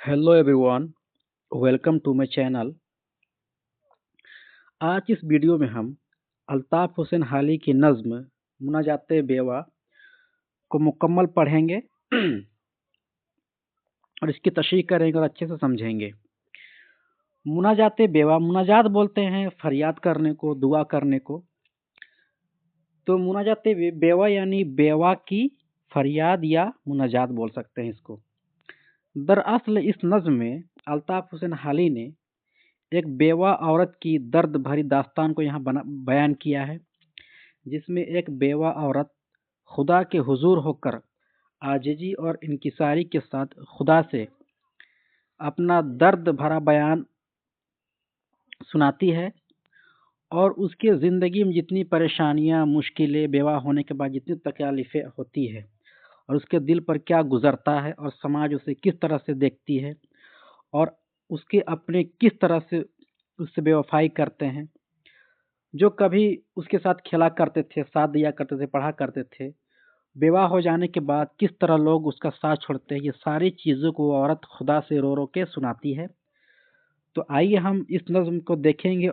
Hello everyone, welcome to my channel. आज इस video में हम अल्ताफ़ हुसैन हाली की नज़्म मुनाजाते बेवा को मुकम्मल पढ़ेंगे और इसकी तशरीह करेंगे और अच्छे से समझेंगे। मुनाजाते बेवा, मुनाजात बोलते हैं फरियाद करने को, दुआ करने को। तो मुनाजाते बेवा यानी बेवा की फरियाद या मुनाजात बोल सकते हैं इसको। दरअसल इस नज़्म में अल्ताफ़ हुसैन हाली ने एक बेवा औरत की दर्द भरी दास्तान को यहाँ बयान किया है, जिसमें एक बेवा औरत खुदा के हुजूर होकर आजिज़ी और इनकिसारी के साथ खुदा से अपना दर्द भरा बयान सुनाती है और उसके ज़िंदगी में जितनी परेशानियाँ, मुश्किलें, बेवा होने के बाद जितनी तकलीफ़ें होती है और उसके दिल पर क्या गुजरता है और समाज उसे किस तरह से देखती है और उसके अपने किस तरह से उससे बेवफाई करते हैं। जो कभी उसके साथ खेला करते थे, साथ दिया करते थे, पढ़ा करते थे, बेवा हो जाने के बाद किस तरह लोग उसका साथ छोड़ते हैं, ये सारी चीज़ों को वो औरत खुदा से रो रो के सुनाती है। तो आइए हम इस नज़्म को देखेंगे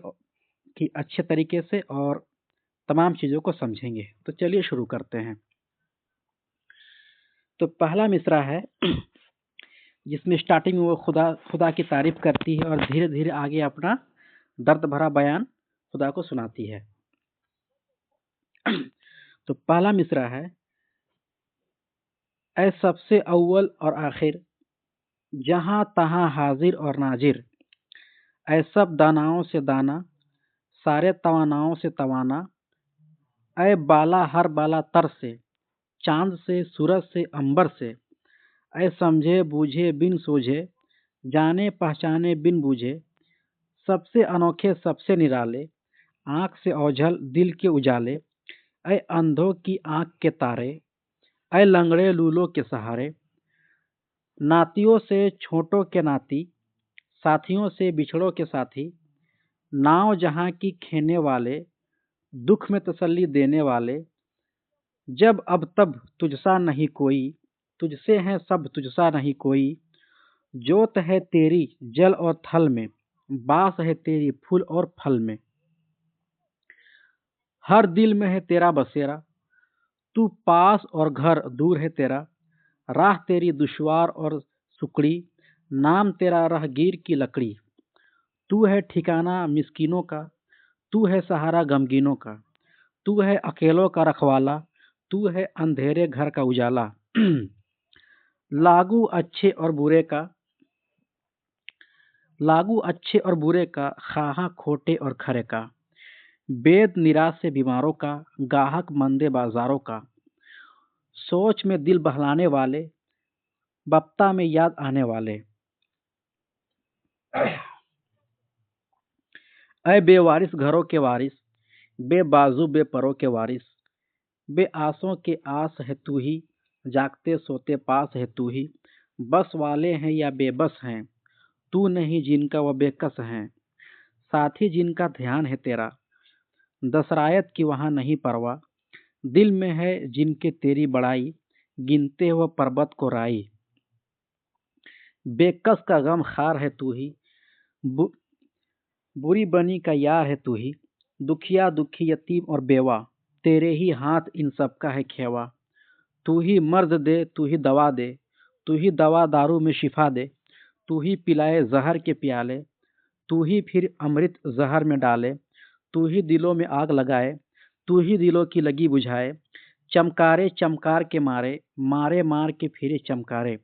कि अच्छे तरीके से और तमाम चीज़ों को समझेंगे। तो चलिए शुरू करते हैं। तो पहला मिसरा है जिसमें स्टार्टिंग में वो खुदा की तारीफ करती है और धीरे धीरे आगे अपना दर्द भरा बयान खुदा को सुनाती है। तो पहला मिसरा है, ऐ सबसे अव्वल और आखिर, जहाँ तहाँ हाजिर और नाजिर, ऐ सब दानाओं से दाना, सारे तवानाओं से तवाना, ऐ बाला हर बाला तर से, चांद से, सूरज से, अंबर से, ऐ समझे बूझे बिन सूझे, जाने पहचाने बिन बूझे, सबसे अनोखे सबसे निराले, आँख से ओझल दिल के उजाले, ऐ अंधों की आँख के तारे, ऐ लंगड़े लूलों के सहारे, नातियों से छोटों के नाती, साथियों से बिछड़ों के साथी, नाव जहाँ की खेने वाले, दुख में तसल्ली देने वाले, जब अब तब तुझसा नहीं कोई, तुझसे है सब तुझसा नहीं कोई, जोत है तेरी जल और थल में, बास है तेरी फूल और फल में, हर दिल में है तेरा बसेरा, तू पास और घर दूर है तेरा, राह तेरी दुश्वार और सुकड़ी, नाम तेरा राहगीर की लकड़ी, तू है ठिकाना मिस्कीनों का, तू है सहारा गमगीनों का, तू है अकेलों का रखवाला, तू है अंधेरे घर का उजाला। लागू अच्छे और बुरे का, लागू अच्छे और बुरे का, खाहा खोटे और खरे का, बेद निराश से बीमारों का, गाहक मंदे बाजारों का, सोच में दिल बहलाने वाले, बप्ता में याद आने वाले, ऐ बेवारिस घरों के वारिस, बेबाजू बेपरों के वारिस, बे आसों के आस है तू ही, जागते सोते पास है तू ही, बस वाले हैं या बेबस हैं, तू नहीं जिनका वह बेकस हैं, साथी जिनका ध्यान है तेरा, दसरायत की वहाँ नहीं परवाह, दिल में है जिनके तेरी बड़ाई, गिनते हुए पर्वत को राई, बेकस का गम खार है तू ही, बु, बुरी बनी का यार है तू ही, दुखिया दुखी यतीम और बेवा, तेरे ही हाथ इन सब का है खेवा, तू ही मर्ज दे तू ही दवा दे, तू ही दवा दारू में शिफा दे, तू ही पिलाए जहर के प्याले, तू ही फिर अमृत जहर में डाले, तू ही दिलों में आग लगाए, तू ही दिलों की लगी बुझाए, चमकारे चमकार के मारे, मारे मार के फिरे चमकारे,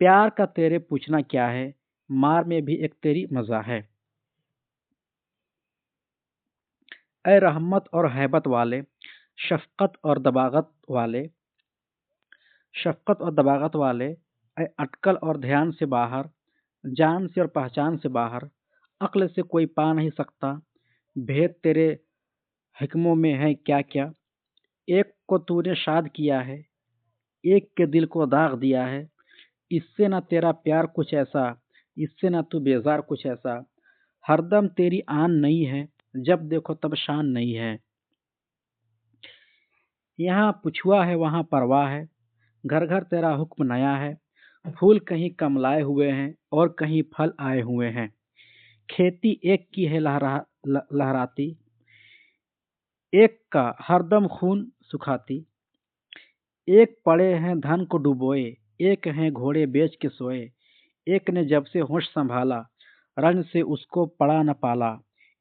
प्यार का तेरे पूछना क्या है, मार में भी एक तेरी मजा है, ऐ रहमत और हैबत वाले, शफकत और दबागत वाले, शफकत और दबागत वाले, ऐ अटकल और ध्यान से बाहर, जान से और पहचान से बाहर, अक्ल से कोई पा नहीं सकता, भेद तेरे हिक्मों में है क्या क्या, एक को तूने शाद किया है, एक के दिल को दाग दिया है, इससे ना तेरा प्यार कुछ ऐसा, इससे ना तू बेजार कुछ ऐसा, हरदम तेरी आन नहीं है, जब देखो तब शान नहीं है, यहाँ पुछुआ है वहाँ परवाह है, घर घर तेरा हुक्म नया है, फूल कहीं कमलाए हुए हैं और कहीं फल आए हुए हैं। खेती एक की है लहराती, एक का हरदम खून सुखाती। एक पड़े हैं धन को डुबोए, एक हैं घोड़े बेच के सोए। एक ने जब से होश संभाला, रंज से उसको पड़ा न पाला।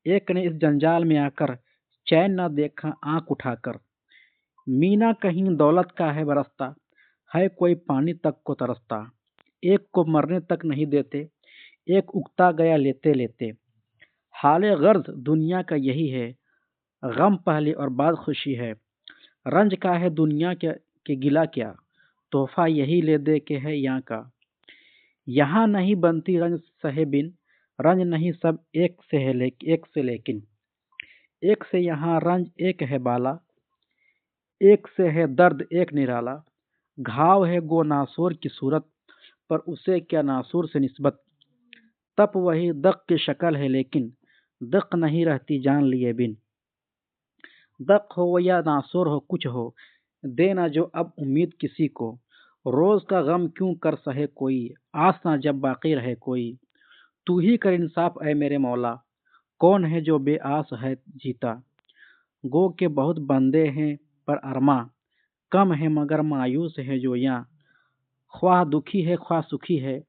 एक ने इस जंजाल में आकर चैन न देखा आंख उठाकर। मीना कहीं दौलत का है बरसता, है कोई पानी तक को तरसता। एक को मरने तक नहीं देते, एक उगता गया लेते लेते। हाले गर्ज दुनिया का यही है, गम पहले और बाद खुशी है। रंज का है दुनिया के गिला क्या, तोहफा यही ले दे के है यहाँ का। यहाँ नहीं बनती रंज सहे बिन, रंज नहीं सब एक से है एक से लेकिन। एक से यहाँ रंज एक है बाला, एक से है दर्द एक निराला। घाव है गो नासूर की सूरत, पर उसे क्या नासूर से निस्बत। तप वही दक की शक्ल है लेकिन, दक नहीं रहती जान लिए बिन। दक हो या नासूर हो कुछ हो, देना जो अब उम्मीद किसी को। रोज का गम क्यों कर सहे कोई, आस ना जब बाकी रहे कोई। तू ही कर इंसाफ ऐ मेरे मौला, कौन है जो बेआस है जीता। गो के बहुत बंदे हैं पर अरमा, कम है मगर मायूस है जो यहाँ। ख्वाह दुखी है ख्वाह सुखी है,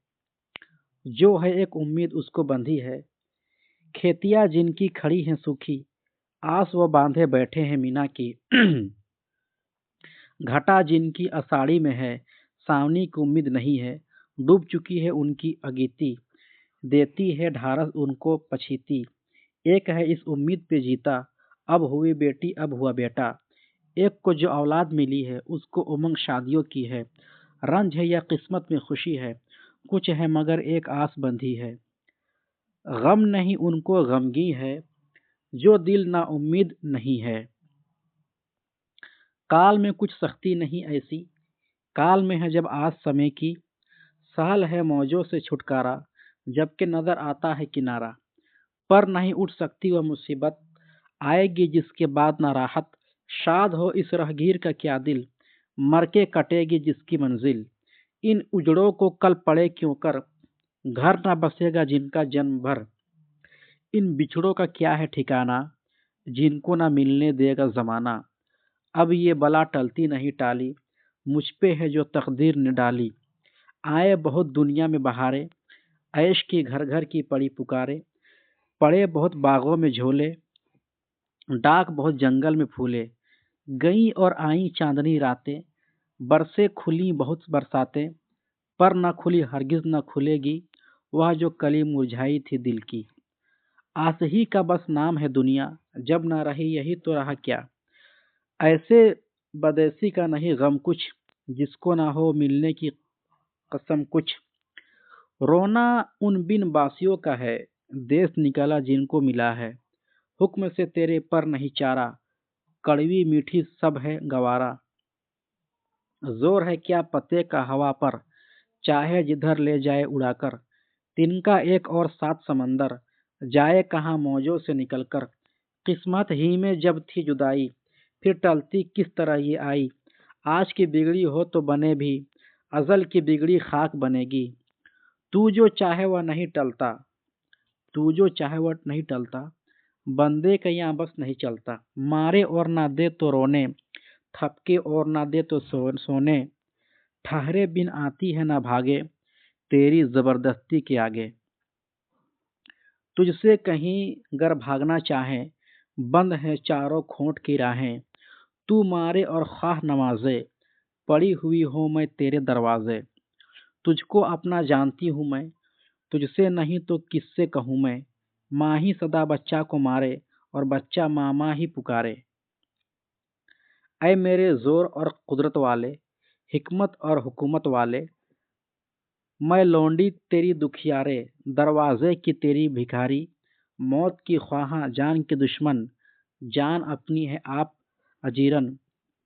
जो है एक उम्मीद उसको बंधी है। खेतियाँ जिनकी खड़ी हैं सूखी, आस वो बांधे बैठे हैं मीना की। घटा जिनकी अषाढ़ी में है, सावनी की उम्मीद नहीं है। डूब चुकी है उनकी अगीती, देती है ढारस उनको पछीती। एक है इस उम्मीद पे जीता, अब हुई बेटी अब हुआ बेटा। एक को जो औलाद मिली है उसको उमंग शादियों की है। रंज है या किस्मत में खुशी है, कुछ है मगर एक आस बंधी है। गम नहीं उनको गमगी है, जो दिल ना उम्मीद नहीं है। काल में कुछ सख्ती नहीं ऐसी, काल में है जब आज समय की। सहल है मौजों से छुटकारा, जबकि नजर आता है किनारा। पर नहीं उठ सकती वह मुसीबत, आएगी जिसके बाद न राहत। शाद हो इस राहगीर का क्या दिल, मर के कटेगी जिसकी मंजिल। इन उजड़ों को कल पड़े क्यों कर, घर न बसेगा जिनका जन्म भर। इन बिछड़ों का क्या है ठिकाना, जिनको न मिलने देगा जमाना। अब ये बला टलती नहीं टाली, मुझ पे है जो तकदीर ने डाली। आए बहुत दुनिया में बहारे, ऐश की घर घर की पड़ी पुकारे। पड़े बहुत बागों में झोले, डाक बहुत जंगल में फूले। गई और आई चांदनी रातें, बरसे खुली बहुत बरसातें। पर न खुली हरगिज न खुलेगी, वह जो कली मुरझाई थी दिल की। आस ही का बस नाम है दुनिया, जब न रही यही तो रहा क्या। ऐसे बदेसी का नहीं गम कुछ, जिसको ना हो मिलने की कसम कुछ। रोना उन बिन बासियों का है, देश निकाला जिनको मिला है। हुक्म से तेरे पर नहीं चारा, कड़वी मीठी सब है गवारा। जोर है क्या पत्ते का हवा पर, चाहे जिधर ले जाए उड़ाकर। तिनका एक और सात समंदर, जाए कहाँ मौजों से निकलकर। किस्मत ही में जब थी जुदाई, फिर टलती किस तरह ये आई। आज की बिगड़ी हो तो बने भी, अजल की बिगड़ी खाक बनेगी। तू जो चाहे वह नहीं टलता, तू जो चाहे वह नहीं टलता। बंदे का यहाँ बस नहीं चलता। मारे और ना दे तो रोने, थपके और ना दे तो सोने। ठहरे बिन आती है ना भागे, तेरी जबरदस्ती के आगे। तुझसे कहीं गर भागना चाहे, बंद है चारों खोट की राहें। तू मारे और ख्वाह नवाजे, पड़ी हुई हो मैं तेरे दरवाजे। तुझको अपना जानती हूँ मैं, तुझसे नहीं तो किससे कहूँ मैं। माँ ही सदा बच्चा को मारे, और बच्चा मामा ही पुकारे। ऐ मेरे जोर और कुदरत वाले, हिकमत और हुकूमत वाले। मैं लौंडी तेरी दुखियारे, दरवाजे की तेरी भिखारी। मौत की ख्वाहां जान के दुश्मन, जान अपनी है आप अजीरन।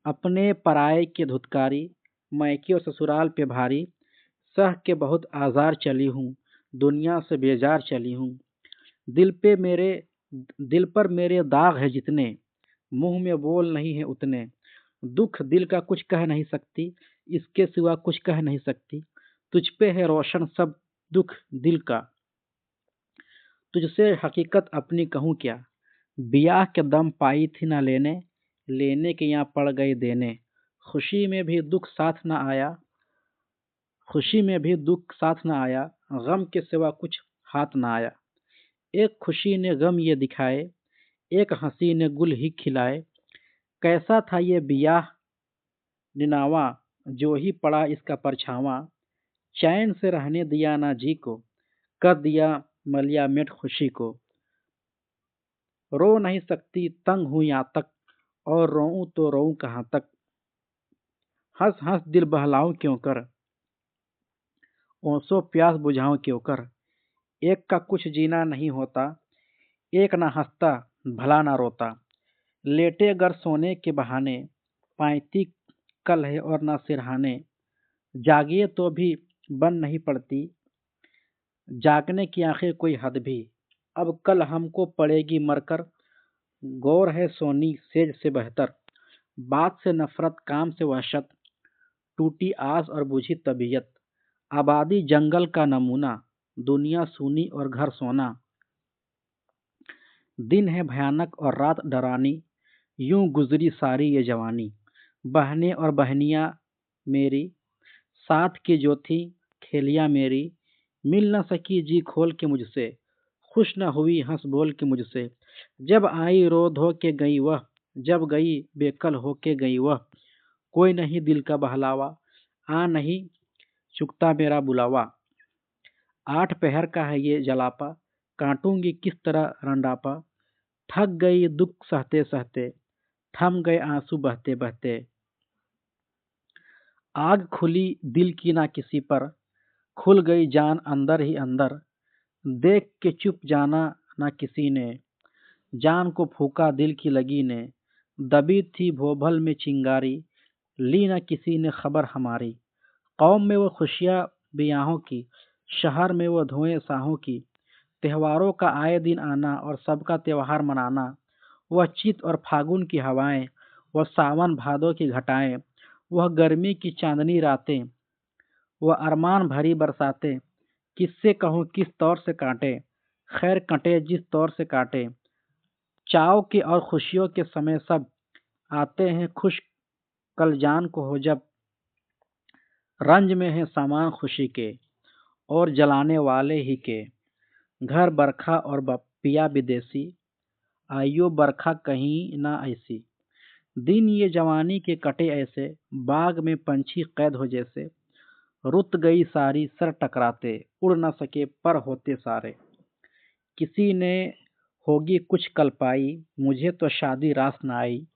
अपने पराये के धुतकारी, मैके और ससुराल पे भारी। सह के बहुत आजार चली हूँ, दुनिया से बेजार चली हूँ। दिल पे मेरे दिल पर मेरे दाग है जितने, मुंह में बोल नहीं है उतने। दुख दिल का कुछ कह नहीं सकती, इसके सिवा कुछ कह नहीं सकती। तुझ पे है रोशन सब दुख दिल का, तुझसे हकीकत अपनी कहूँ क्या। बियाह के दम पाई थी न लेने, लेने के यहाँ पड़ गई देने। खुशी में भी दुख साथ न आया, खुशी में भी दुख साथ न आया, गम के सिवा कुछ हाथ न आया। एक खुशी ने गम ये दिखाए, एक हंसी ने गुल ही खिलाए। कैसा था ये बियाह निनावा, जो ही पड़ा इसका परछावा। चैन से रहने दिया ना जी को, कर दिया मलिया मेट खुशी को। रो नहीं सकती तंग हूँ यहाँ तक, और रोऊं तो रोऊं कहाँ तक। हंस हंस दिल बहलाऊं क्यों कर, ओसो प्यास बुझाऊं क्यों कर। एक का कुछ जीना नहीं होता, एक ना हंसता भला ना रोता। लेटे गर सोने के बहाने, पाइती कल है और ना सिरहाने। जागिए तो भी बन नहीं पड़ती, जागने की आखिर कोई हद भी। अब कल हमको पड़ेगी मरकर, गौर है सोनी सेज से बेहतर। बात से नफरत काम से वहशत, टूटी आस और बुझी तबीयत। आबादी जंगल का नमूना, दुनिया सूनी और घर सोना। दिन है भयानक और रात डरानी, यूं गुजरी सारी ये जवानी। बहनें और बहनियां मेरी, साथ की जो थी खेलियां मेरी। मिल न सकी जी खोल के मुझसे, खुश न हुई हंस बोल के मुझसे। जब आई रो धो के गई वह, जब गई बेकल हो के गई वह। कोई नहीं दिल का बहलावा, आ नहीं चुकता मेरा बुलावा। 8 पहर का है ये जलापा, काटूंगी किस तरह रंडापा। थक गई दुख सहते सहते, थम गए आंसू बहते बहते। आग खुली दिल की ना किसी पर, खुल गई जान अंदर ही अंदर। देख के चुप जाना ना किसी ने, जान को फूका दिल की लगी ने। दबी थी भोभल में चिंगारी, ली न किसी ने खबर हमारी। कौम में वो खुशियाँ बियाहों की, शहर में वो धुएं साहों की। त्योहारों का आए दिन आना और सबका त्योहार मनाना। वह चित और फागुन की हवाएं, वह सावन भादों की घटाएं। वह गर्मी की चांदनी रातें, वह अरमान भरी बरसातें। किससे कहूँ किस तौर से काटे, खैर कटे जिस तौर से काटे। चाव के और खुशियों के समय सब आते हैं खुश, कल जान को हो जब। रंज में है सामान खुशी के, और जलाने वाले ही के। घर बरखा और पिया विदेशी, आइयो बरखा कहीं ना ऐसी। दिन ये जवानी के कटे ऐसे, बाग में पंछी कैद हो जैसे। रुत गई सारी सर टकराते, उड़ न सके पर होते सारे। किसी ने होगी कुछ कल पाई, मुझे तो शादी रास न आई।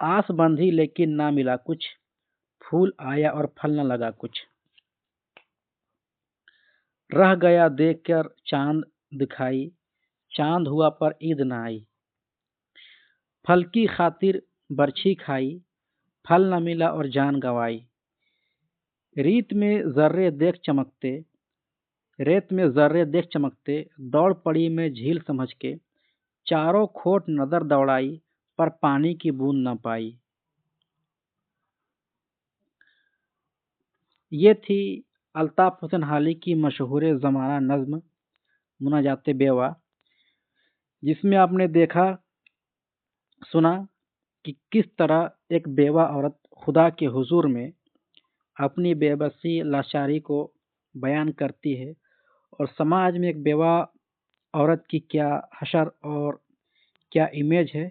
आस बंधी लेकिन ना मिला कुछ, फूल आया और फल न लगा कुछ। रह गया देख कर चांद दिखाई, चांद हुआ पर ईद न आई। फल की खातिर बरछी खाई, फल न मिला और जान गंवाई। रीत में जर्रे देख चमकते, रेत में जर्रे देख चमकते। दौड़ पड़ी मैं झील समझ के, चारों खोट नजर दौड़ाई, पर पानी की बूंद न पाई। ये थी अल्ताफ हुसैन हाली की मशहूर ज़माना नज़्म मुनाजात बेवा, जिसमें आपने देखा सुना कि किस तरह एक बेवा औरत खुदा के हुजूर में अपनी बेबसी लाचारी को बयान करती है, और समाज में एक बेवा औरत की क्या हशर और क्या इमेज है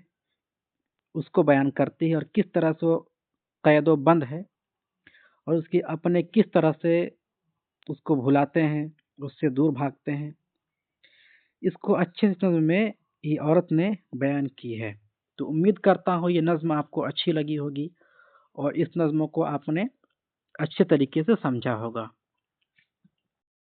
उसको बयान करती है, और किस तरह से वो कैदो बंद है, और उसकी अपने किस तरह से उसको भुलाते हैं, उससे दूर भागते हैं। इसको अच्छे से नज़्म में ये औरत ने बयान की है। तो उम्मीद करता हूँ ये नज़्म आपको अच्छी लगी होगी, और इस नज़्म को आपने अच्छे तरीके से समझा होगा।